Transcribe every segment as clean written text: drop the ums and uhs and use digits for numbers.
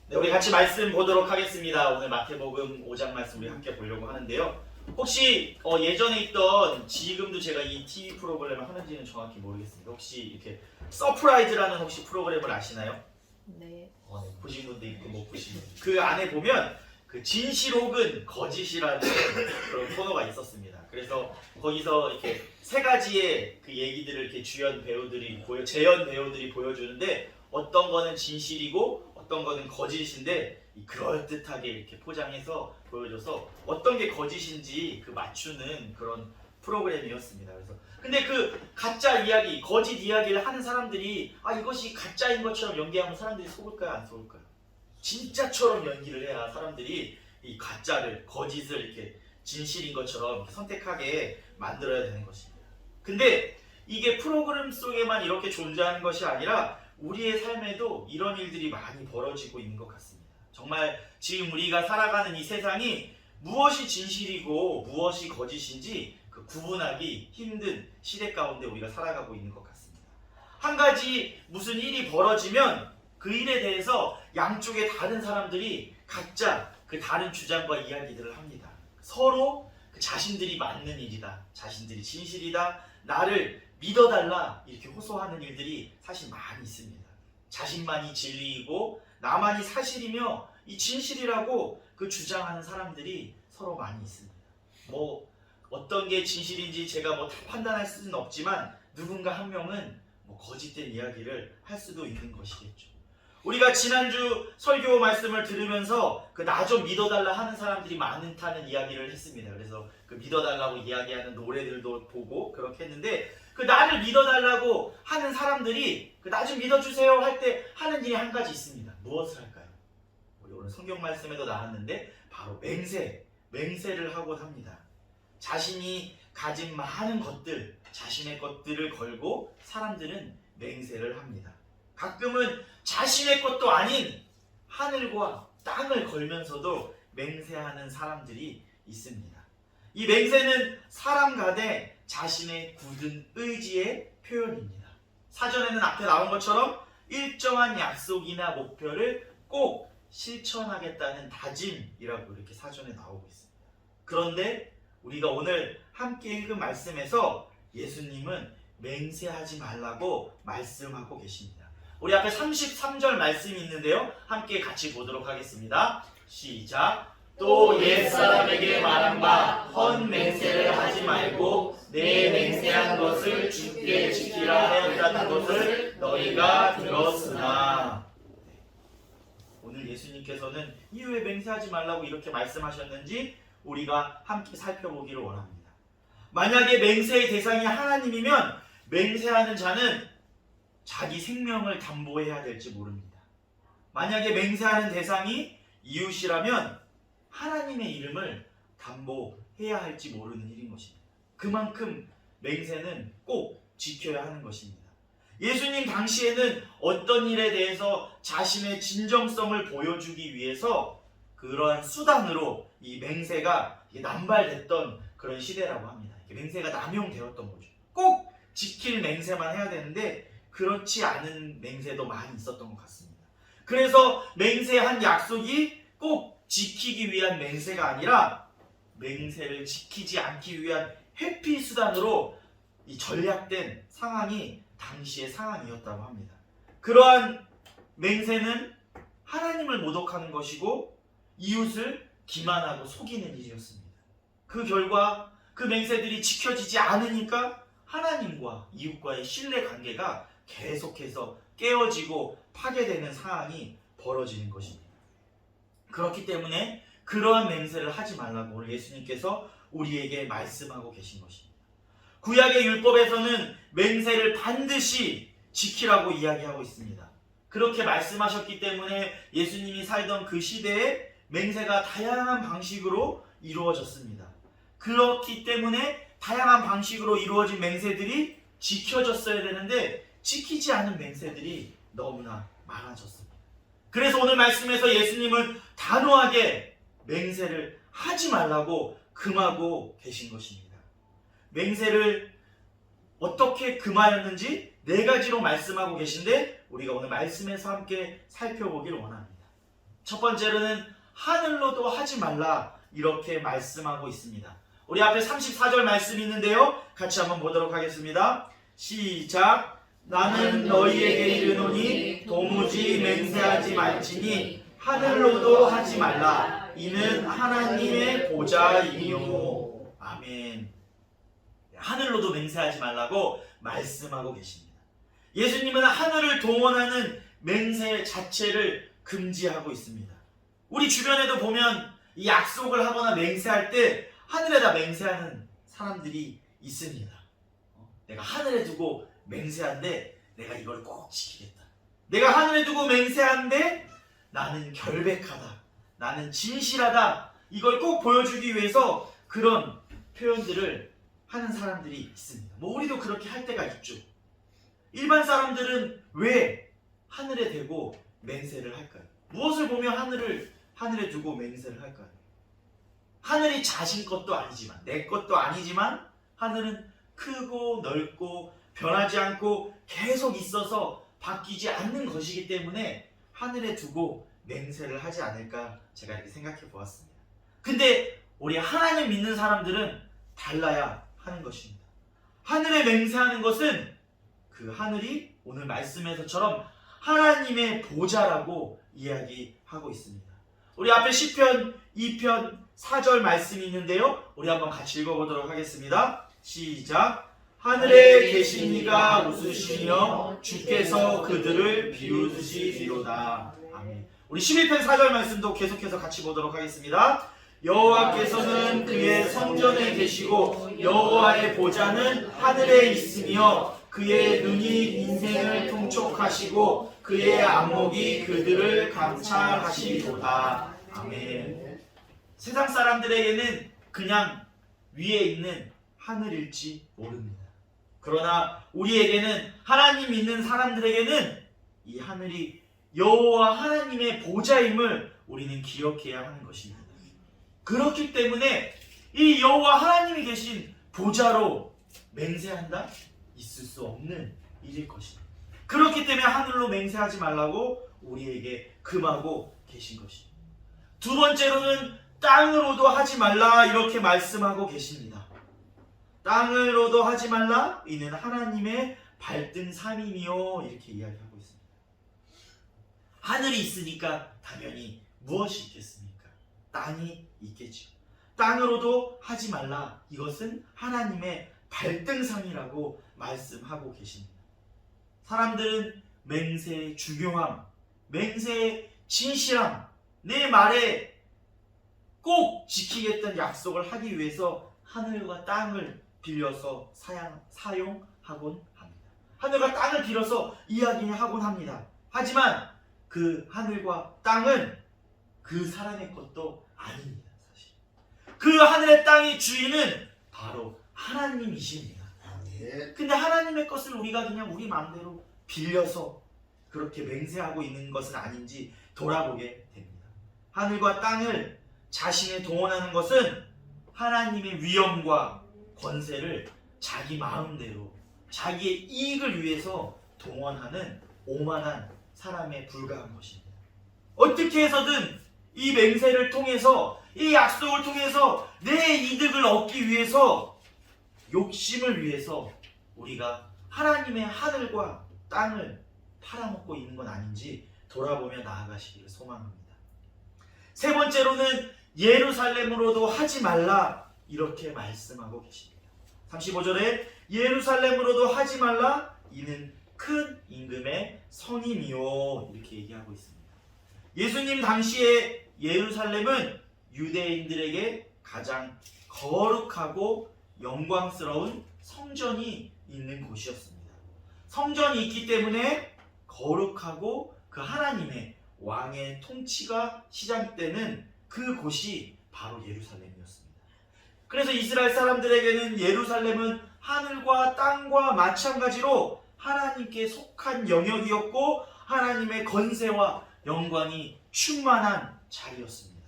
네, 우리 같이 말씀 보도록 하겠습니다. 오늘 마태복음 5장 말씀 우리 함께 보려고 하는데요. 혹시 예전에 있던 지금도 제가 이 TV 프로그램을 하는지는 정확히 모르겠습니다. 혹시 이렇게 서프라이즈라는 혹시 프로그램을 아시나요? 네. 네, 보신 분도 있고 못 보신 분. 그 안에 보면 그 진실 혹은 거짓이라는 그런 코너가 있었습니다. 그래서 거기서 이렇게 세 가지의 그 얘기들을 이렇게 재연 배우들이 보여주는데 어떤 거는 진실이고 어떤 거는 거짓인데 그럴듯하게 이렇게 포장해서 보여줘서 어떤 게 거짓인지 그 맞추는 그런 프로그램이었습니다. 그래서 근데 그 가짜 이야기, 거짓 이야기를 하는 사람들이 이것이 가짜인 것처럼 연기하면 사람들이 속을까요, 안 속을까요? 진짜처럼 연기를 해야 사람들이 이 가짜를, 거짓을 이렇게 진실인 것처럼 이렇게 선택하게 만들어야 되는 것입니다. 근데 이게 프로그램 속에만 이렇게 존재하는 것이 아니라 우리의 삶에도 이런 일들이 많이 벌어지고 있는 것 같습니다. 정말 지금 우리가 살아가는 이 세상이 무엇이 진실이고 무엇이 거짓인지 그 구분하기 힘든 시대 가운데 우리가 살아가고 있는 것 같습니다. 한 가지 무슨 일이 벌어지면 그 일에 대해서 양쪽의 다른 사람들이 각자 그 다른 주장과 이야기들을 합니다. 서로 그 자신들이 맞는 일이다, 자신들이 진실이다, 나를 믿어달라 이렇게 호소하는 일들이 사실 많이 있습니다. 자신만이 진리이고 나만이 사실이며 이 진실이라고 그 주장하는 사람들이 서로 많이 있습니다. 뭐 어떤 게 진실인지 제가 뭐 다 판단할 수는 없지만 누군가 한 명은 뭐 거짓된 이야기를 할 수도 있는 것이겠죠. 우리가 지난주 설교 말씀을 들으면서 그 나 좀 믿어달라 하는 사람들이 많다는 이야기를 했습니다. 그래서 그 믿어달라고 이야기하는 노래들도 보고 그렇게 했는데 그 나를 믿어달라고 하는 사람들이 그 나 좀 믿어주세요 할 때 하는 일이 한 가지 있습니다. 무엇을 할까요? 우리 오늘 성경 말씀에도 나왔는데 바로 맹세를 하곤 합니다. 자신이 가진 많은 것들, 자신의 것들을 걸고 사람들은 맹세를 합니다. 가끔은 자신의 것도 아닌 하늘과 땅을 걸면서도 맹세하는 사람들이 있습니다. 이 맹세는 사람 간에 자신의 굳은 의지의 표현입니다. 사전에는 앞에 나온 것처럼 일정한 약속이나 목표를 꼭 실천하겠다는 다짐이라고 이렇게 사전에 나오고 있습니다. 그런데 우리가 오늘 함께 읽은 말씀에서 예수님은 맹세하지 말라고 말씀하고 계십니다. 우리 앞에 33절 말씀이 있는데요. 함께 같이 보도록 하겠습니다. 시작. 또 옛사람에게 말한 바 헛맹세를 하지 말고 내 맹세한 것을 주께 지키라 하였다는 것을 너희가 들었으나. 오늘 예수님께서는 이후에 맹세하지 말라고 이렇게 말씀하셨는지 우리가 함께 살펴보기를 원합니다. 만약에 맹세의 대상이 하나님이면 맹세하는 자는 자기 생명을 담보해야 될지 모릅니다. 만약에 맹세하는 대상이 이웃이라면 하나님의 이름을 담보해야 할지 모르는 일인 것입니다. 그만큼 맹세는 꼭 지켜야 하는 것입니다. 예수님 당시에는 어떤 일에 대해서 자신의 진정성을 보여주기 위해서 그러한 수단으로 이 맹세가 남발됐던 그런 시대라고 합니다. 맹세가 남용되었던 거죠. 꼭 지킬 맹세만 해야 되는데 그렇지 않은 맹세도 많이 있었던 것 같습니다. 그래서 맹세한 약속이 꼭 지키기 위한 맹세가 아니라 맹세를 지키지 않기 위한 회피 수단으로 이 전략된 상황이 당시의 상황이었다고 합니다. 그러한 맹세는 하나님을 모독하는 것이고 이웃을 기만하고 속이는 일이었습니다. 그 결과 그 맹세들이 지켜지지 않으니까 하나님과 이웃과의 신뢰 관계가 계속해서 깨어지고 파괴되는 상황이 벌어지는 것입니다. 그렇기 때문에 그러한 맹세를 하지 말라고 오늘 예수님께서 우리에게 말씀하고 계신 것입니다. 구약의 율법에서는 맹세를 반드시 지키라고 이야기하고 있습니다. 그렇게 말씀하셨기 때문에 예수님이 살던 그 시대에 맹세가 다양한 방식으로 이루어졌습니다. 그렇기 때문에 다양한 방식으로 이루어진 맹세들이 지켜졌어야 되는데 지키지 않은 맹세들이 너무나 많아졌습니다. 그래서 오늘 말씀에서 예수님은 단호하게 맹세를 하지 말라고 금하고 계신 것입니다. 맹세를 어떻게 금하였는지 4가지로 말씀하고 계신데 우리가 오늘 말씀에서 함께 살펴보길 원합니다. 첫 번째로는 하늘로도 하지 말라 이렇게 말씀하고 있습니다. 우리 앞에 34절 말씀이 있는데요. 같이 한번 보도록 하겠습니다. 시작. 나는 너희에게 이르노니 도무지 맹세하지 말지니 하늘로도 하지 말라. 이는 하나님의 보좌이요. 아멘. 하늘로도 맹세하지 말라고 말씀하고 계십니다. 예수님은 하늘을 동원하는 맹세 자체를 금지하고 있습니다. 우리 주변에도 보면 이 약속을 하거나 맹세할 때 하늘에다 맹세하는 사람들이 있습니다. 내가 하늘에 두고 맹세한데 내가 이걸 꼭 지키겠다. 내가 하늘에 두고 맹세한데 나는 결백하다. 나는 진실하다. 이걸 꼭 보여주기 위해서 그런 표현들을 하는 사람들이 있습니다. 우리도 그렇게 할 때가 있죠. 일반 사람들은 왜 하늘에 대고 맹세를 할까요? 무엇을 보며 하늘에 두고 맹세를 할까요? 하늘이 자신 것도 아니지만, 내 것도 아니지만 하늘은 크고 넓고 변하지 않고 계속 있어서 바뀌지 않는 것이기 때문에 하늘에 두고 맹세를 하지 않을까 제가 이렇게 생각해 보았습니다. 근데 우리 하나님 믿는 사람들은 달라야 하는 것입니다. 하늘에 맹세하는 것은 그 하늘이 오늘 말씀에서처럼 하나님의 보좌라고 이야기하고 있습니다. 우리 앞에 시편 2편 4절 말씀이 있는데요. 우리 한번 같이 읽어보도록 하겠습니다. 시작. 하늘에 계신 이가 웃으시며 주께서 그들을 비웃으시리로다. 아멘. 우리 11편 4절 말씀도 계속해서 같이 보도록 하겠습니다. 여호와께서는 그의 성전에 계시고 여호와의 보좌는 하늘에 있으며 그의 눈이 인생을 통촉하시고 그의 안목이 그들을 감찰하시리로다. 아멘. 세상 사람들에게는 그냥 위에 있는 하늘일지 모릅니다. 그러나 우리에게는, 하나님 믿는 사람들에게는 이 하늘이 여호와 하나님의 보좌임을 우리는 기억해야 하는 것입니다. 그렇기 때문에 이 여호와 하나님이 계신 보좌로 맹세한다? 있을 수 없는 일일 것입니다. 그렇기 때문에 하늘로 맹세하지 말라고 우리에게 금하고 계신 것입니다. 두 번째로는 땅으로도 하지 말라 이렇게 말씀하고 계십니다. 땅으로도 하지 말라 이는 하나님의 발등삼이며 이렇게 이야기하고 있습니다. 하늘이 있으니까 당연히 무엇이 있겠습니까? 땅이 있겠죠. 땅으로도 하지 말라. 이것은 하나님의 발등상이라고 말씀하고 계십니다. 사람들은 맹세의 중요함, 맹세의 진실함, 내 말에 꼭 지키겠다는 약속을 하기 위해서 하늘과 땅을 빌려서 사용하곤 합니다. 하늘과 땅을 빌어서 이야기하곤 합니다. 하지만 그 하늘과 땅은 그 사람의 것도 아닙니다. 사실 그 하늘의 땅의 주인은 바로 하나님이십니다. 근데 하나님의 것을 우리가 그냥 우리 마음대로 빌려서 그렇게 맹세하고 있는 것은 아닌지 돌아보게 됩니다. 하늘과 땅을 자신에 동원하는 것은 하나님의 위엄과 권세를 자기 마음대로 자기의 이익을 위해서 동원하는 오만한 사람에 불과한 것입니다. 어떻게 해서든 이 맹세를 통해서, 이 약속을 통해서 내 이득을 얻기 위해서, 욕심을 위해서 우리가 하나님의 하늘과 땅을 팔아먹고 있는 건 아닌지 돌아보며 나아가시기를 소망합니다. 세 번째로는 예루살렘으로도 하지 말라 이렇게 말씀하고 계십니다. 35절에 예루살렘으로도 하지 말라 이는 큰 임금의 성임이요 이렇게 얘기하고 있습니다. 예수님 당시에 예루살렘은 유대인들에게 가장 거룩하고 영광스러운 성전이 있는 곳이었습니다. 성전이 있기 때문에 거룩하고 그 하나님의 왕의 통치가 시작되는 그 곳이 바로 예루살렘이었습니다. 그래서 이스라엘 사람들에게는 예루살렘은 하늘과 땅과 마찬가지로 하나님께 속한 영역이었고 하나님의 권세와 영광이 충만한 자리였습니다.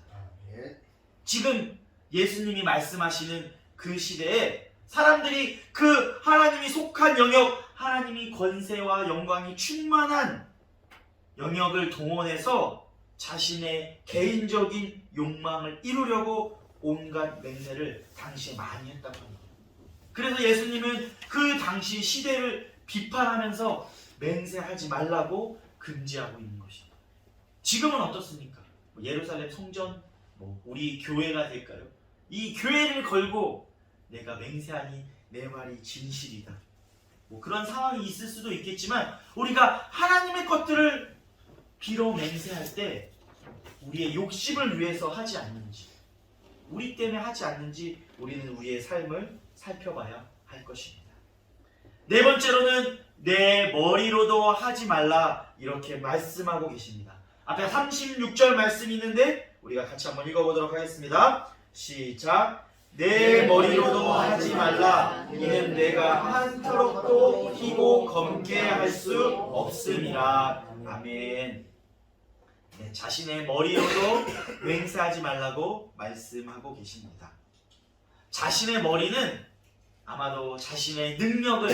지금 예수님이 말씀하시는 그 시대에 사람들이 그 하나님이 속한 영역, 하나님이 권세와 영광이 충만한 영역을 동원해서 자신의 개인적인 욕망을 이루려고 온갖 맹세를 당시에 많이 했다고 합니다. 그래서 예수님은 그 당시 시대를 비판하면서 맹세하지 말라고 금지하고 있는 것입니다. 지금은 어떻습니까? 예루살렘 성전, 우리 교회가 될까요? 이 교회를 걸고 내가 맹세하니 내 말이 진실이다. 그런 상황이 있을 수도 있겠지만 우리가 하나님의 것들을 빌어 맹세할 때 우리의 욕심을 위해서 하지 않는지, 우리 때문에 하지 않는지 우리는 우리의 삶을 살펴봐야 할 것입니다. 네 번째로는 내 머리로도 하지 말라 이렇게 말씀하고 계십니다. 앞에 36절 말씀이 있는데 우리가 같이 한번 읽어보도록 하겠습니다. 시작. 내 머리로도 하지 말라. 이는 내가 한 터럭도 희고 검게 할 수 없음이라. 아멘. 네, 자신의 머리로도 맹세하지 말라고 말씀하고 계십니다. 자신의 머리는 아마도 자신의 능력을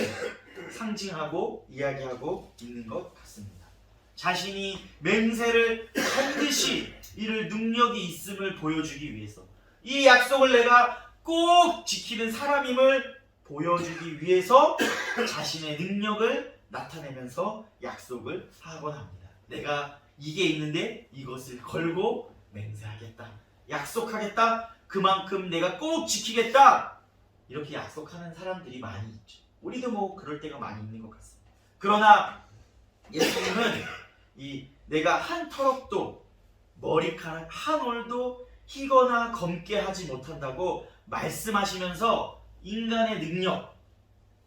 상징하고 이야기하고 있는 것 같습니다. 자신이 맹세를 반드시 이룰 능력이 있음을 보여주기 위해서, 이 약속을 내가 꼭 지키는 사람임을 보여주기 위해서 자신의 능력을 나타내면서 약속을 하곤 합니다. 내가 이게 있는데 이것을 걸고 맹세하겠다, 약속하겠다, 그만큼 내가 꼭 지키겠다, 이렇게 약속하는 사람들이 많이 있죠. 우리도 그럴 때가 많이 있는 것 같습니다. 그러나 예수님은 내가 한 터럭도 머리카락 한 올도 희거나 검게 하지 못한다고 말씀하시면서 인간의 능력,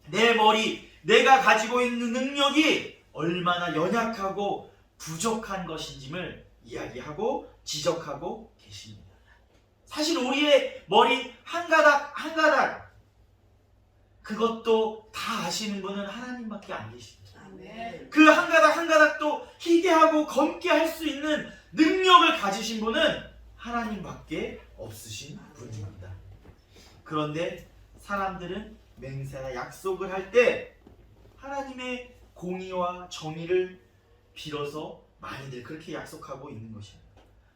내 머리, 내가 가지고 있는 능력이 얼마나 연약하고 부족한 것인지를 이야기하고 지적하고 계십니다. 사실 우리의 머리 한 가닥 한 가닥, 그것도 다 아시는 분은 하나님밖에 안 계십니다. 그 한 가닥 한 가닥도 희게 하고 검게 할 수 있는 능력을 가지신 분은 하나님밖에 없으신 분입니다. 그런데 사람들은 맹세나 약속을 할 때 하나님의 공의와 정의를 빌어서 많이들 그렇게 약속하고 있는 것입니다.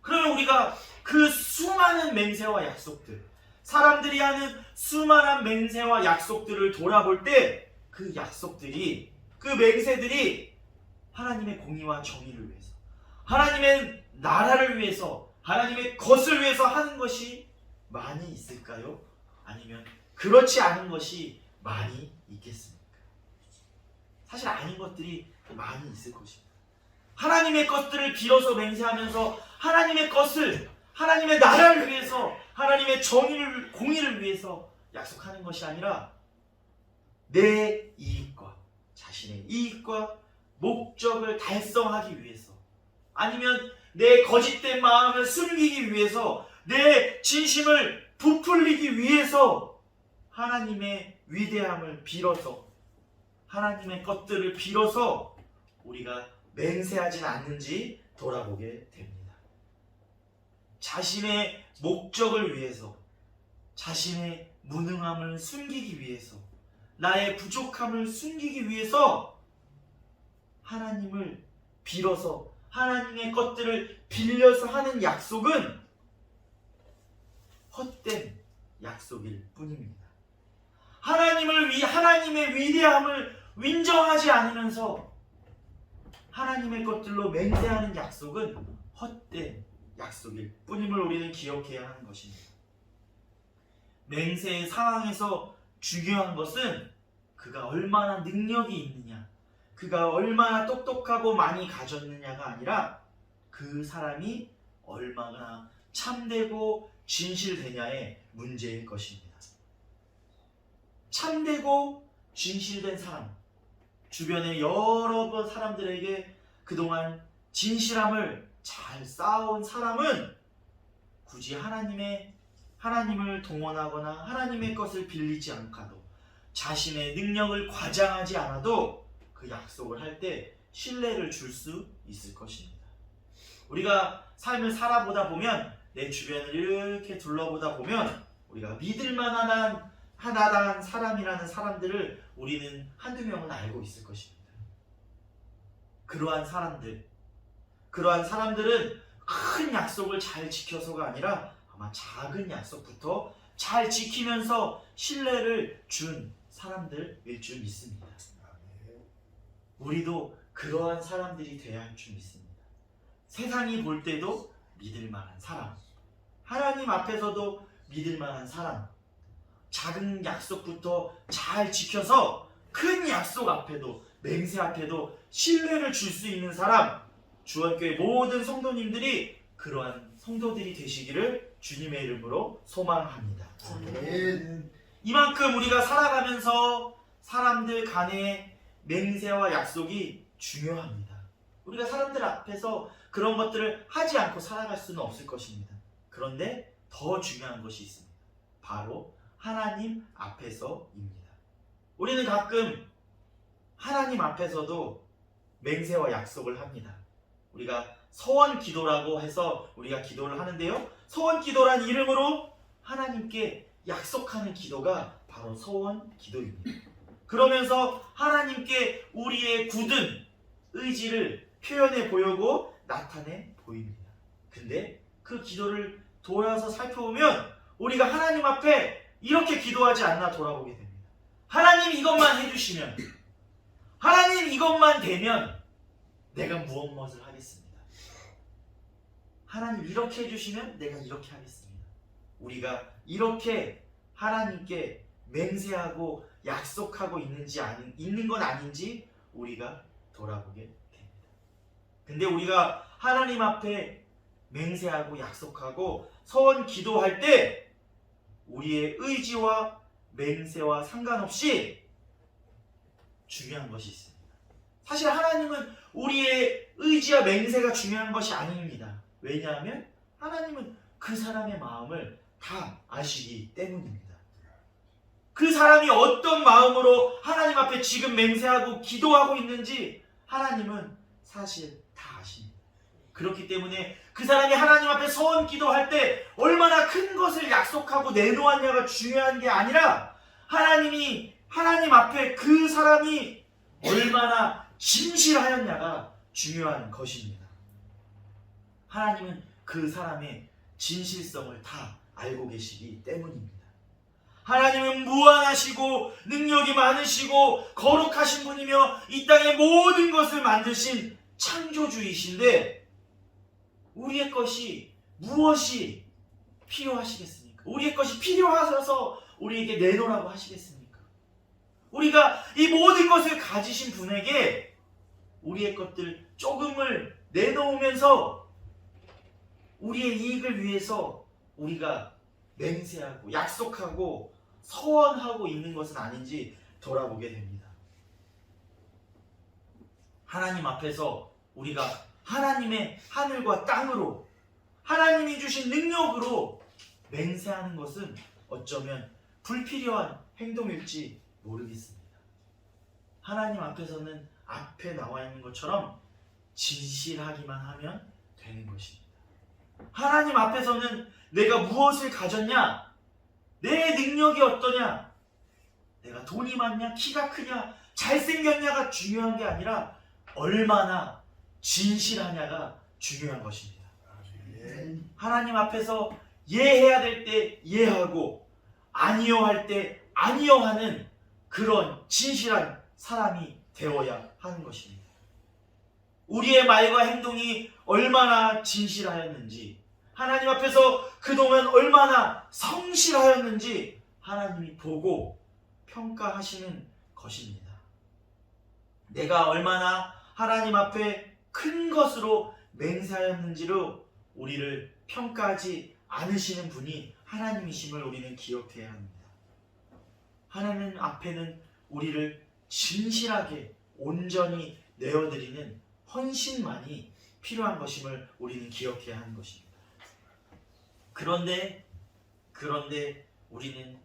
그러면 우리가 그 수많은 맹세와 약속들, 사람들이 하는 수많은 맹세와 약속들을 돌아볼 때 그 약속들이, 그 맹세들이 하나님의 공의와 정의를 위해서, 하나님의 나라를 위해서, 하나님의 것을 위해서 하는 것이 많이 있을까요? 아니면 그렇지 않은 것이 많이 있겠습니까? 사실 아닌 것들이 많이 있을 것입니다. 하나님의 것들을 빌어서 맹세하면서 하나님의 것을, 하나님의 나라를 위해서, 하나님의 정의를, 공의를 위해서 약속하는 것이 아니라 내 이익과, 자신의 이익과 목적을 달성하기 위해서, 아니면 내 거짓된 마음을 숨기기 위해서, 내 진심을 부풀리기 위해서 하나님의 위대함을 빌어서, 하나님의 것들을 빌어서 우리가 맹세하진 않는지 돌아보게 됩니다. 자신의 목적을 위해서, 자신의 무능함을 숨기기 위해서, 나의 부족함을 숨기기 위해서 하나님을 빌어서, 하나님의 것들을 빌려서 하는 약속은 헛된 약속일 뿐입니다. 하나님의 위대함을 인정하지 않으면서 하나님의 것들로 맹세하는 약속은 헛된 약속일 뿐임을 우리는 기억해야 하는 것입니다. 맹세의 상황에서 중요한 것은 그가 얼마나 능력이 있느냐, 그가 얼마나 똑똑하고 많이 가졌느냐가 아니라 그 사람이 얼마나 참되고 진실되냐의 문제일 것입니다. 참되고 진실된 사람, 주변의 여러 사람들에게 그동안 진실함을 잘 쌓아온 사람은 굳이 하나님을 동원하거나 하나님의 것을 빌리지 않고도, 자신의 능력을 과장하지 않아도 그 약속을 할 때 신뢰를 줄 수 있을 것입니다. 우리가 삶을 살아보다 보면, 내 주변을 이렇게 둘러보다 보면 우리가 믿을 만한 하나당 사람이라는 사람들을 우리는 한두 명은 알고 있을 것입니다. 그러한 사람들은 큰 약속을 잘 지켜서가 아니라 아마 작은 약속부터 잘 지키면서 신뢰를 준 사람들일 줄 믿습니다. 우리도 그러한 사람들이 되어야 할 줄 믿습니다. 세상이 볼 때도 믿을 만한 사람, 하나님 앞에서도 믿을 만한 사람, 작은 약속부터 잘 지켜서 큰 약속 앞에도, 맹세 앞에도 신뢰를 줄 수 있는 사람, 주원교회 모든 성도님들이 그러한 성도들이 되시기를 주님의 이름으로 소망합니다. 이만큼 우리가 살아가면서 사람들 간의 맹세와 약속이 중요합니다. 우리가 사람들 앞에서 그런 것들을 하지 않고 살아갈 수는 없을 것입니다. 그런데 더 중요한 것이 있습니다. 바로 하나님 앞에서입니다. 우리는 가끔 하나님 앞에서도 맹세와 약속을 합니다. 우리가 서원 기도라고 해서 우리가 기도를 하는데요, 서원 기도란 이름으로 하나님께 약속하는 기도가 바로 서원 기도입니다. 그러면서 하나님께 우리의 굳은 의지를 표현해 보이고 나타내 보입니다. 근데 그 기도를 돌아서 살펴보면 우리가 하나님 앞에 이렇게 기도하지 않나 돌아보게 됩니다. 하나님 이것만 해주시면, 하나님 이것만 되면 내가 무엇을 하겠습니다. 하나님 이렇게 해주시면 내가 이렇게 하겠습니다. 우리가 이렇게 하나님께 맹세하고 약속하고 있는 건 아닌지 우리가 돌아보게 됩니다. 근데 우리가 하나님 앞에 맹세하고 약속하고 서원 기도할 때 우리의 의지와 맹세와 상관없이 중요한 것이 있습니다. 사실 하나님은 우리의 의지와 맹세가 중요한 것이 아닙니다. 왜냐하면 하나님은 그 사람의 마음을 다 아시기 때문입니다. 그 사람이 어떤 마음으로 하나님 앞에 지금 맹세하고 기도하고 있는지 하나님은 사실 다 아십니다. 그렇기 때문에 그 사람이 하나님 앞에 서원 기도할 때 얼마나 큰 것을 약속하고 내놓았냐가 중요한 게 아니라 하나님이 하나님 앞에 그 사람이 얼마나 진실하였냐가 중요한 것입니다. 하나님은 그 사람의 진실성을 다 알고 계시기 때문입니다. 하나님은 무한하시고 능력이 많으시고 거룩하신 분이며 이 땅의 모든 것을 만드신 창조주이신데 우리의 것이 무엇이 필요하시겠습니까? 우리의 것이 필요하셔서 우리에게 내놓으라고 하시겠습니까? 우리가 이 모든 것을 가지신 분에게 우리의 것들 조금을 내놓으면서 우리의 이익을 위해서 우리가 맹세하고 약속하고 서원하고 있는 것은 아닌지 돌아보게 됩니다. 하나님 앞에서 우리가 하나님의 하늘과 땅으로 하나님이 주신 능력으로 맹세하는 것은 어쩌면 불필요한 행동일지 모르겠습니다. 하나님 앞에서는 앞에 나와 있는 것처럼 진실하기만 하면 되는 것입니다. 하나님 앞에서는 내가 무엇을 가졌냐, 내 능력이 어떠냐, 내가 돈이 많냐, 키가 크냐, 잘생겼냐가 중요한 게 아니라 얼마나 진실하냐가 중요한 것입니다. 하나님 앞에서 예해야 될 때 예하고 아니요 할 때 아니요 하는 그런 진실한 사람이 되어야 하는 것입니다. 우리의 말과 행동이 얼마나 진실하였는지, 하나님 앞에서 그동안 얼마나 성실하였는지 하나님이 보고 평가하시는 것입니다. 내가 얼마나 하나님 앞에 큰 것으로 맹세하였는지로 우리를 평가하지 않으시는 분이 하나님이심을 우리는 기억해야 합니다. 하나님 앞에는 우리를 진실하게 온전히 내어드리는 헌신만이 필요한 것임을 우리는 기억해야 하는 것입니다. 그런데 우리는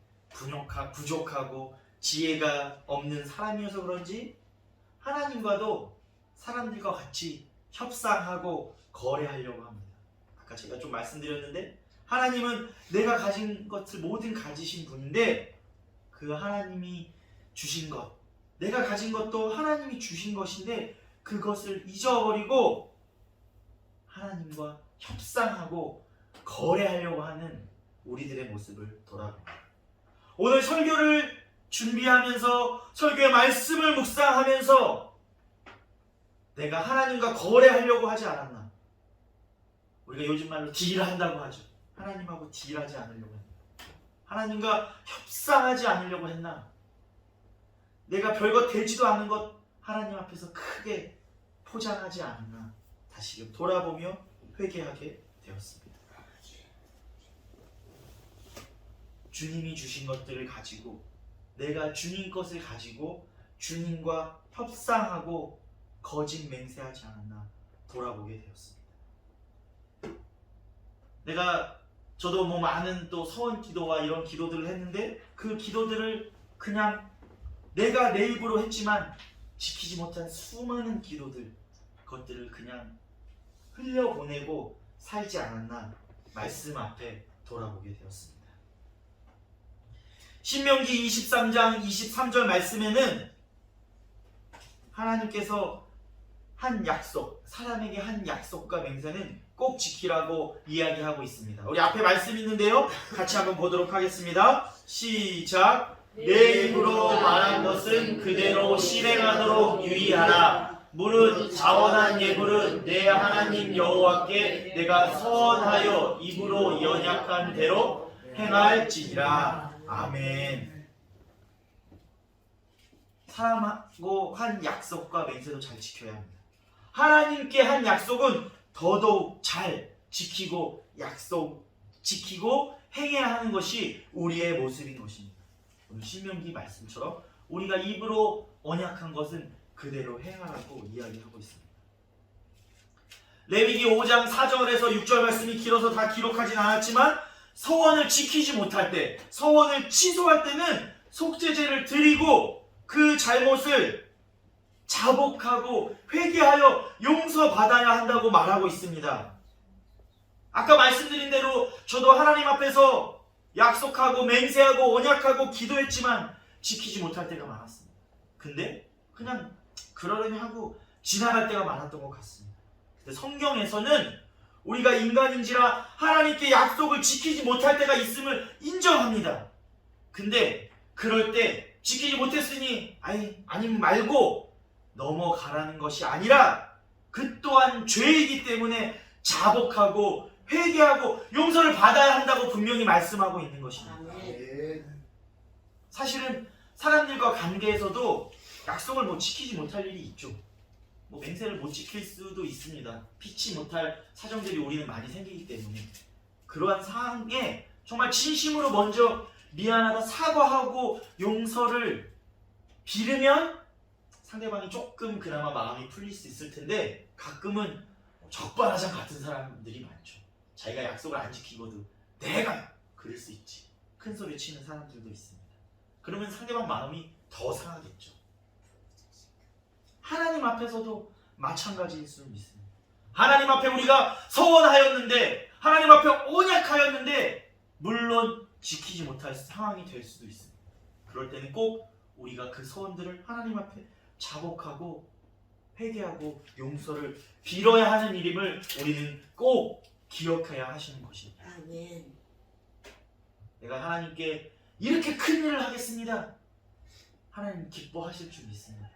부족하고 지혜가 없는 사람이어서 그런지 하나님과도 사람들과 같이 협상하고 거래하려고 합니다. 아까 제가 좀 말씀드렸는데 하나님은 내가 가진 것을 모든 가지신 분인데 그 하나님이 주신 것, 내가 가진 것도 하나님이 주신 것인데 그것을 잊어버리고 하나님과 협상하고 거래하려고 하는 우리들의 모습을 돌아봅니다. 오늘 설교를 준비하면서 설교의 말씀을 묵상하면서 내가 하나님과 거래하려고 하지 않았나? 우리가 요즘 말로 딜한다고 하죠. 하나님하고 딜하지 않으려고 했나? 하나님과 협상하지 않으려고 했나? 내가 별것 되지도 않은 것 하나님 앞에서 크게 포장하지 않았나? 다시금 돌아보며 회개하게 되었습니다. 주님이 주신 것들을 가지고 내가 주님 것을 가지고 주님과 협상하고 거짓 맹세하지 않았나 돌아보게 되었습니다. 저도 많은 또 서원 기도와 이런 기도들을 했는데 그 기도들을 그냥 내가 내 입으로 했지만 지키지 못한 수많은 그것들을 그냥 흘려보내고 살지 않았나 말씀 앞에 돌아보게 되었습니다. 신명기 23장 23절 말씀에는 하나님께서 한 약속, 사람에게 한 약속과 맹세는 꼭 지키라고 이야기하고 있습니다. 우리 앞에 말씀 있는데요. 같이 한번 보도록 하겠습니다. 시작! 내 입으로 말한 것은 그대로 실행하도록 유의하라. 무릇 자원한 예물은 내 하나님 여호와께 내가 서원하여 입으로 연약한 대로 행할지니라. 아멘. 사람하고 한 약속과 맹세도 잘 지켜야 합니다. 하나님께 한 약속은 더더욱 잘 지키고 행해야 하는 것이 우리의 모습인 것입니다. 오늘 신명기 말씀처럼 우리가 입으로 언약한 것은 그대로 행하라고 이야기하고 있습니다. 레위기 5장 4절에서 6절 말씀이 길어서 다 기록하진 않았지만 서원을 지키지 못할 때, 서원을 취소할 때는 속죄제를 드리고 그 잘못을 자복하고 회개하여 용서받아야 한다고 말하고 있습니다. 아까 말씀드린 대로 저도 하나님 앞에서 약속하고 맹세하고 언약하고 기도했지만 지키지 못할 때가 많았습니다. 근데 그냥 그러려니 하고 지나갈 때가 많았던 것 같습니다. 근데 성경에서는 우리가 인간인지라 하나님께 약속을 지키지 못할 때가 있음을 인정합니다. 근데 그럴 때 지키지 못했으니 아니면 말고 넘어가라는 것이 아니라 그 또한 죄이기 때문에 자복하고 회개하고 용서를 받아야 한다고 분명히 말씀하고 있는 것입니다. 사실은 사람들과 관계에서도 약속을 지키지 못할 일이 있죠. 맹세를 못 지킬 수도 있습니다. 피치 못할 사정들이 우리는 많이 생기기 때문에 그러한 상황에 정말 진심으로 먼저 미안하다 사과하고 용서를 빌으면 상대방이 조금 그나마 마음이 풀릴 수 있을 텐데 가끔은 적반하장 같은 사람들이 많죠. 자기가 약속을 안 지키고도 내가 그럴 수 있지. 큰 소리 치는 사람들도 있습니다. 그러면 상대방 마음이 더 상하겠죠. 하나님 앞에서도 마찬가지일 수는 있습니다. 하나님 앞에 우리가 서원하였는데 하나님 앞에 언약하였는데 물론 지키지 못할 상황이 될 수도 있습니다. 그럴 때는 꼭 우리가 그 서원들을 하나님 앞에 자복하고 회개하고 용서를 빌어야 하는 일임을 우리는 꼭 기억해야 하시는 것입니다. 아멘. 내가 하나님께 이렇게 큰 일을 하겠습니다. 하나님 기뻐하실 줄 믿습니다.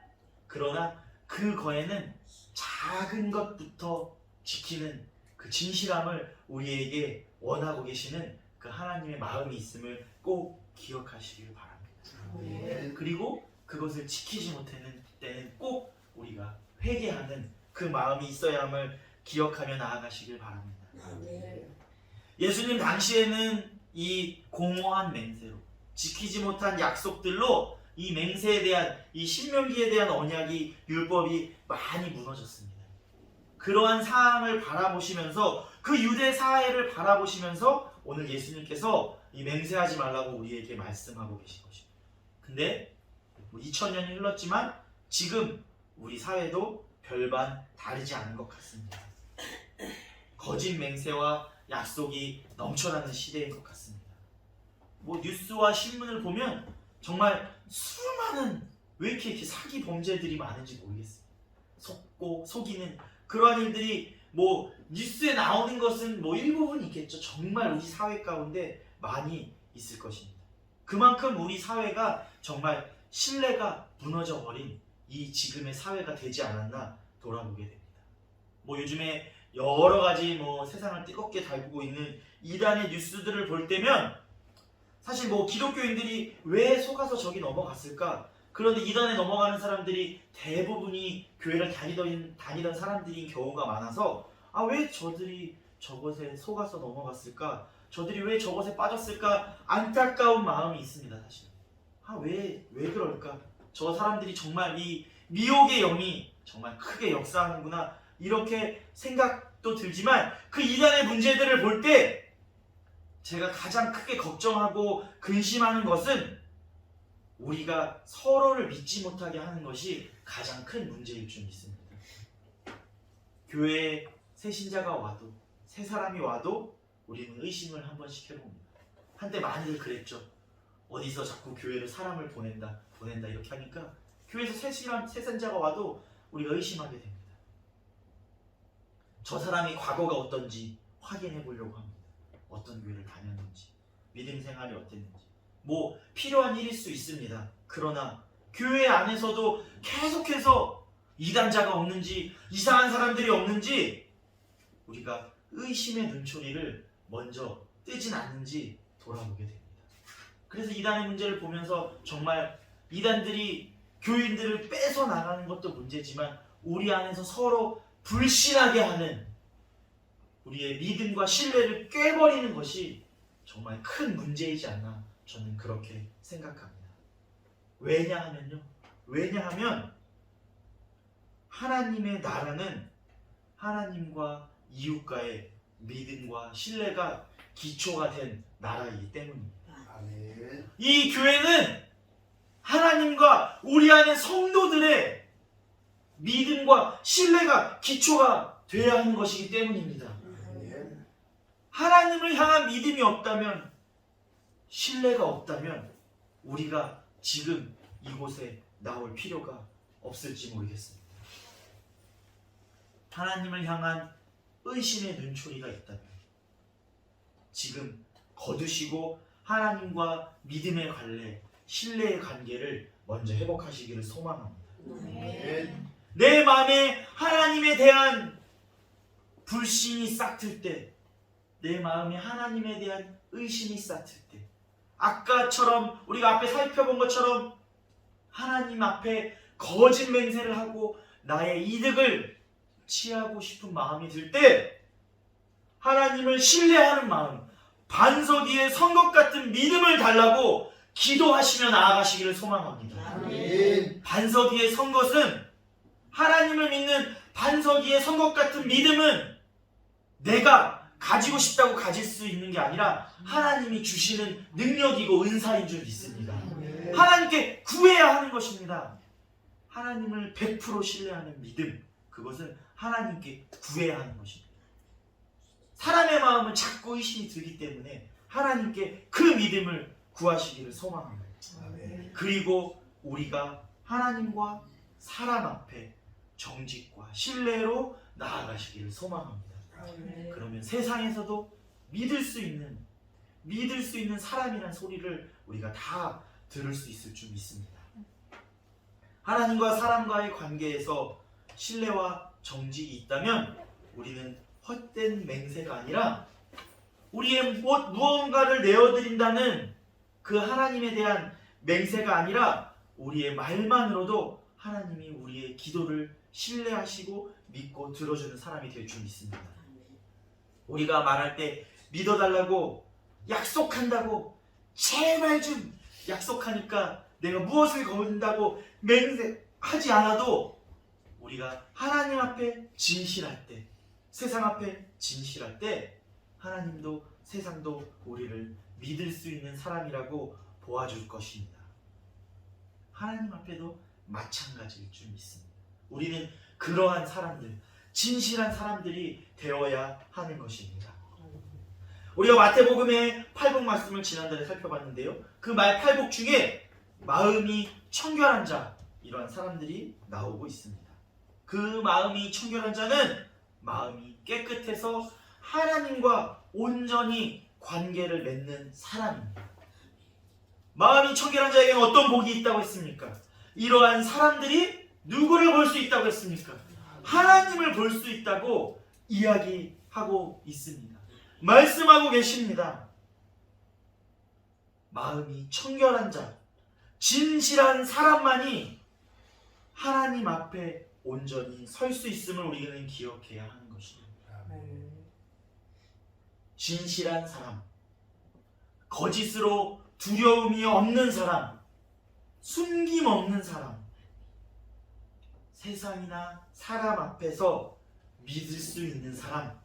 그러나 그거에는 작은 것부터 지키는 그 진실함을 우리에게 원하고 계시는 그 하나님의 마음이 있음을 꼭 기억하시길 바랍니다. 네. 그리고 그것을 지키지 못하는 때는 꼭 우리가 회개하는 그 마음이 있어야 함을 기억하며 나아가시길 바랍니다. 네. 예수님 당시에는 이 공허한 맹세로 지키지 못한 약속들로 이 맹세에 대한 이 신명기에 대한 언약이 율법이 많이 무너졌습니다. 그러한 상황을 바라보시면서 그 유대 사회를 바라보시면서 오늘 예수님께서 이 맹세하지 말라고 우리에게 말씀하고 계신 것입니다. 근데 2000년이 흘렀지만 지금 우리 사회도 별반 다르지 않은 것 같습니다. 거짓 맹세와 약속이 넘쳐나는 시대인 것 같습니다. 뉴스와 신문을 보면 정말 수많은 왜 이렇게 사기 범죄들이 많은지 모르겠어요. 속고 속이는 그러한 일들이 뭐 뉴스에 나오는 것은 뭐 일부분 있겠죠. 정말 우리 사회 가운데 많이 있을 것입니다. 그만큼 우리 사회가 정말 신뢰가 무너져 버린 이 지금의 사회가 되지 않았나 돌아보게 됩니다. 뭐 요즘에 여러 가지 뭐 세상을 뜨겁게 달구고 있는 이단의 뉴스들을 볼 때면 사실 뭐 기독교인들이 왜 속아서 저기 넘어갔을까? 그런데 이단에 넘어가는 사람들이 대부분이 교회를 다니던 사람들인 경우가 많아서 왜 저들이 저것에 속아서 넘어갔을까? 저들이 왜 저것에 빠졌을까? 안타까운 마음이 있습니다. 사실 왜 그럴까? 저 사람들이 정말 이 미혹의 영이 정말 크게 역사하는구나 이렇게 생각도 들지만 그 이단의 문제들을 볼 때 제가 가장 크게 걱정하고 근심하는 것은 우리가 서로를 믿지 못하게 하는 것이 가장 큰 문제일 줄 믿습니다. 교회에 새 신자가 와도 새 사람이 와도 우리는 의심을 한 번씩 해봅니다. 한때 많이들 그랬죠. 어디서 자꾸 교회로 사람을 보낸다 이렇게 하니까 교회에서 새 신자가 와도 우리가 의심하게 됩니다. 저 사람이 과거가 어떤지 확인해 보려고 합니다. 어떤 교회를 다녔는지, 믿음 생활이 어땠는지. 뭐 필요한 일일 수 있습니다. 그러나 교회 안에서도 계속해서 이단자가 없는지, 이상한 사람들이 없는지 우리가 의심의 눈초리를 먼저 뜨진 않는지 돌아보게 됩니다. 그래서 이단의 문제를 보면서 정말 이단들이 교인들을 뺏어 나가는 것도 문제지만 우리 안에서 서로 불신하게 하는 우리의 믿음과 신뢰를 꿰버리는 것이 정말 큰 문제이지 않나 저는 그렇게 생각합니다. 왜냐하면 하나님의 나라는 하나님과 이웃과의 믿음과 신뢰가 기초가 된 나라이기 때문입니다. 아멘. 이 교회는 하나님과 우리 안에 성도들의 믿음과 신뢰가 기초가 되어야 하는 것이기 때문입니다. 하나님을 향한 믿음이 없다면, 신뢰가 없다면 우리가 지금 이곳에 나올 필요가 없을지 모르겠습니다. 하나님을 향한 의심의 눈초리가 있다면 지금 거두시고 하나님과 믿음의 관계, 신뢰의 관계를 먼저 회복하시기를 소망합니다. 내 마음에 하나님에 대한 불신이 싹틀 때, 내 마음에 하나님에 대한 의심이 싹틀 때, 아까처럼 우리가 앞에 살펴본 것처럼 하나님 앞에 거짓 맹세를 하고 나의 이득을 취하고 싶은 마음이 들 때 하나님을 신뢰하는 마음, 반석 위에 선 것 같은 믿음을 달라고 기도하시며 나아가시기를 소망합니다. 아멘. 반석 위에 선 것은, 하나님을 믿는 반석 위에 선 것 같은 믿음은 내가 가지고 싶다고 가질 수 있는 게 아니라 하나님이 주시는 능력이고 은사인 줄 믿습니다. 하나님께 구해야 하는 것입니다. 하나님을 100% 신뢰하는 믿음, 그것은 하나님께 구해야 하는 것입니다. 사람의 마음은 자꾸 의심이 들기 때문에 하나님께 그 믿음을 구하시기를 소망합니다. 그리고 우리가 하나님과 사람 앞에 정직과 신뢰로 나아가시기를 소망합니다. 그러면 세상에서도 믿을 수 있는 사람이란 소리를 우리가 다 들을 수 있을 줄 믿습니다. 하나님과 사람과의 관계에서 신뢰와 정직이 있다면 우리는 헛된 맹세가 아니라 우리의 무언가를 내어드린다는 그 하나님에 대한 맹세가 아니라 우리의 말만으로도 하나님이 우리의 기도를 신뢰하시고 믿고 들어주는 사람이 될 줄 믿습니다. 우리가 말할 때 믿어달라고 약속한다고 제발 좀 약속하니까 내가 무엇을 거둔다고 맹세하지 않아도 우리가 하나님 앞에 진실할 때, 세상 앞에 진실할 때 하나님도 세상도 우리를 믿을 수 있는 사람이라고 보아줄 것입니다. 하나님 앞에도 마찬가지일 줄 믿습니다. 우리는 그러한 사람들, 진실한 사람들이 되어야 하는 것입니다. 우리가 마태복음의 8복 말씀을 지난달에 살펴봤는데요. 그 8복 중에 마음이 청결한 자, 이러한 사람들이 나오고 있습니다. 그 마음이 청결한 자는 마음이 깨끗해서 하나님과 온전히 관계를 맺는 사람입니다. 마음이 청결한 자에게는 어떤 복이 있다고 했습니까? 이러한 사람들이 누구를 볼 수 있다고 했습니까? 하나님을 볼 수 있다고 이야기하고 있습니다. 말씀하고 계십니다. 마음이 청결한 자, 진실한 사람만이 하나님 앞에 온전히 설 수 있음을 우리는 기억해야 하는 것입니다. 진실한 사람, 거짓으로 두려움이 없는 사람, 숨김 없는 사람, 세상이나 사람 앞에서 믿을 수 있는 사람,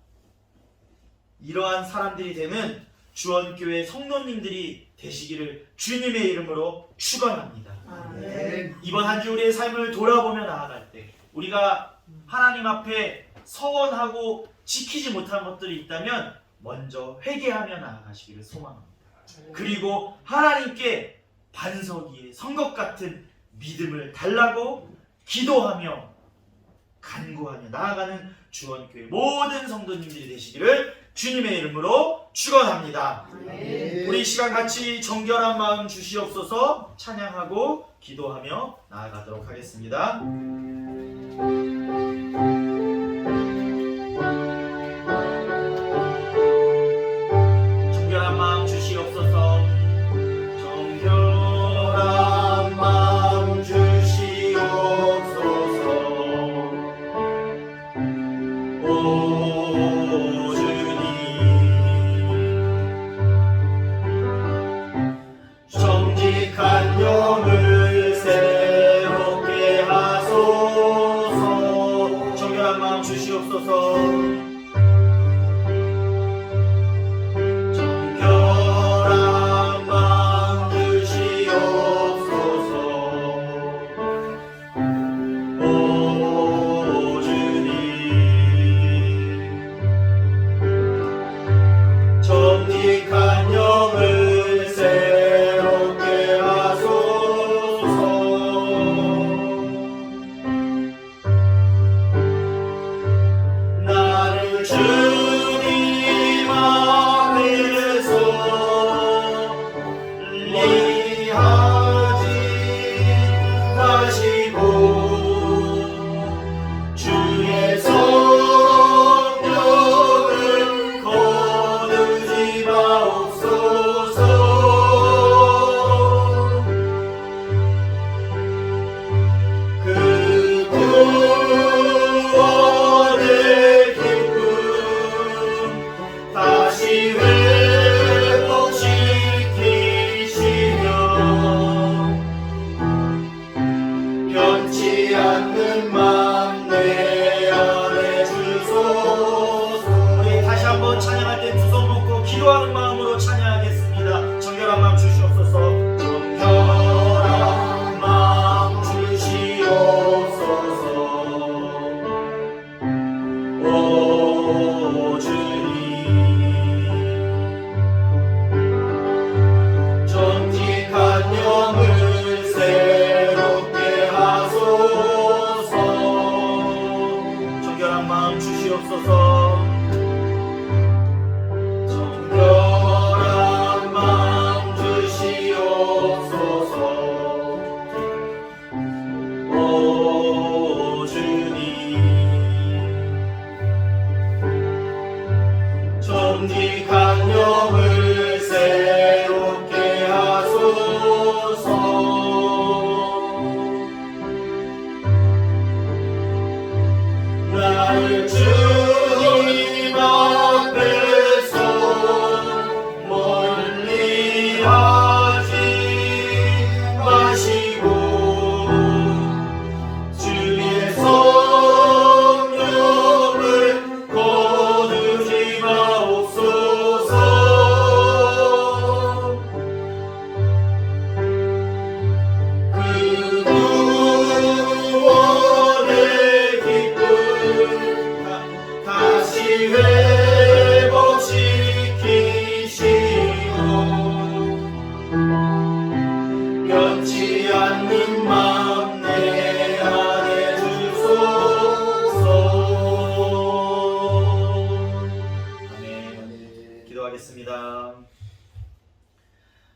이러한 사람들이 되는 주원교회 성도님들이 되시기를 주님의 이름으로 축원합니다. 아멘. 이번 한 주 우리의 삶을 돌아보며 나아갈 때 우리가 하나님 앞에 서원하고 지키지 못한 것들이 있다면 먼저 회개하며 나아가시기를 소망합니다. 그리고 하나님께 반석 위에 선 것 같은 믿음을 달라고 기도하며 간구하며 나아가는 주원교회 모든 성도님들이 되시기를 주님의 이름으로 축원합니다. 아멘. 우리 이 시간 같이 정결한 마음 주시옵소서 찬양하고 기도하며 나아가도록 하겠습니다. 정결한 마음 주시옵소서. 정결한 마음 주시옵소서. 오 주님, 정직한 영을 새롭게 하소서. 정결한 마음 주시옵소서. 정결한 마음 주시옵소서. 오 주님, 정직한 영을 새롭게 하소서. 나를 주님 앞에서 리하지 마시고 주의 성령을 거두지 마옵소서. 그 구원의 기쁨 다시 회복시키시며 변치 않는 마음 내 안에 주소서. 우리 다시 한번 찬양할 때 두 손 묶고 기도하는 마음으로 찬양하겠습니다. 정결한 마음 주시옵소서. 정결한 마음 주시옵소서. 오 주님, 정직한 영을 새롭게 하소서. 정결한 마음 주시옵소서. 정결한 마음 주시옵소서. 오 주님, 정직한 영을 새롭게 하소서. 나를 주님 앞에서 멀리 하지 마시고 주의 성령을 거두지 마옵소서. 그 구원의 기쁨 다시 회복시키시고 변치 않는 마음 내 안에 주소서. 기도하겠습니다.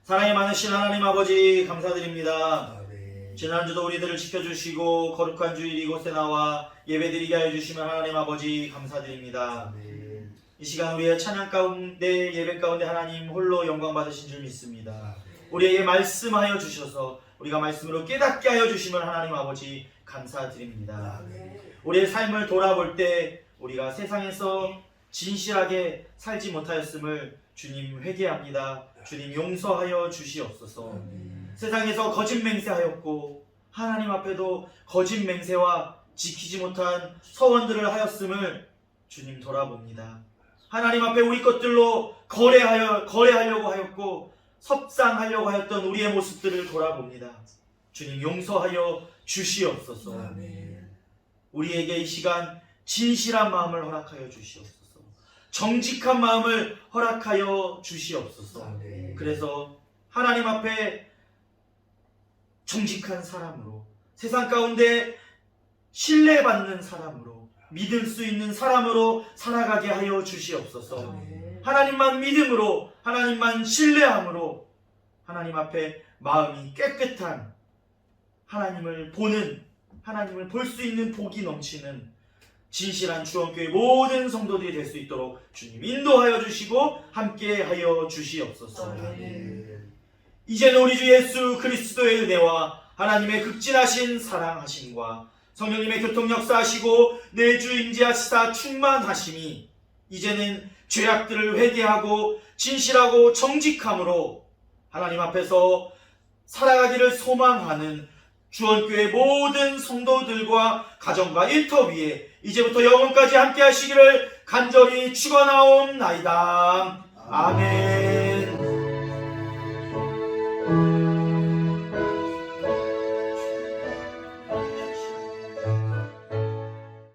사랑이 많으신 하나님 아버지 감사드립니다. 아멘. 지난주도 우리들을 지켜주시고 거룩한 주일 이곳에 나와 예배드리게 하여 주시면 하나님 아버지 감사드립니다. 아멘. 이 시간 우리의 찬양 가운데 예배 가운데 하나님 홀로 영광 받으신 줄 믿습니다. 우리에게 말씀하여 주셔서 우리가 말씀으로 깨닫게 하여 주시면 하나님 아버지 감사드립니다. 아멘. 우리의 삶을 돌아볼 때 우리가 세상에서 진실하게 살지 못하였음을 주님 회개합니다. 주님 용서하여 주시옵소서. 아멘. 세상에서 거짓 맹세하였고 하나님 앞에도 거짓 맹세와 지키지 못한 서원들을 하였음을 주님 돌아봅니다. 하나님 앞에 우리 것들로 거래하려고 하였고 섭상하려고 하였던 우리의 모습들을 돌아봅니다. 주님 용서하여 주시옵소서. 아멘. 우리에게 이 시간 진실한 마음을 허락하여 주시옵소서. 정직한 마음을 허락하여 주시옵소서. 아멘. 그래서 하나님 앞에 정직한 사람으로, 세상 가운데 신뢰받는 사람으로, 믿을 수 있는 사람으로 살아가게 하여 주시옵소서. 아멘. 하나님만 믿음으로, 하나님만 신뢰함으로 하나님 앞에 마음이 깨끗한, 하나님을 보는, 하나님을 볼 수 있는 복이 넘치는 진실한 주원교회 모든 성도들이 될 수 있도록 주님 인도하여 주시고 함께 하여 주시옵소서. 아멘. 이제는 우리 주 예수 그리스도의 은혜와 하나님의 극진하신 사랑하심과 성령님의 교통 역사하시고 내주 임재하시사 충만하심이 이제는 죄악들을 회개하고 진실하고 정직함으로 하나님 앞에서 살아가기를 소망하는 주원교회 모든 성도들과 가정과 일터 위에 이제부터 영원까지 함께 하시기를 간절히 축원하옵나이다. 아멘.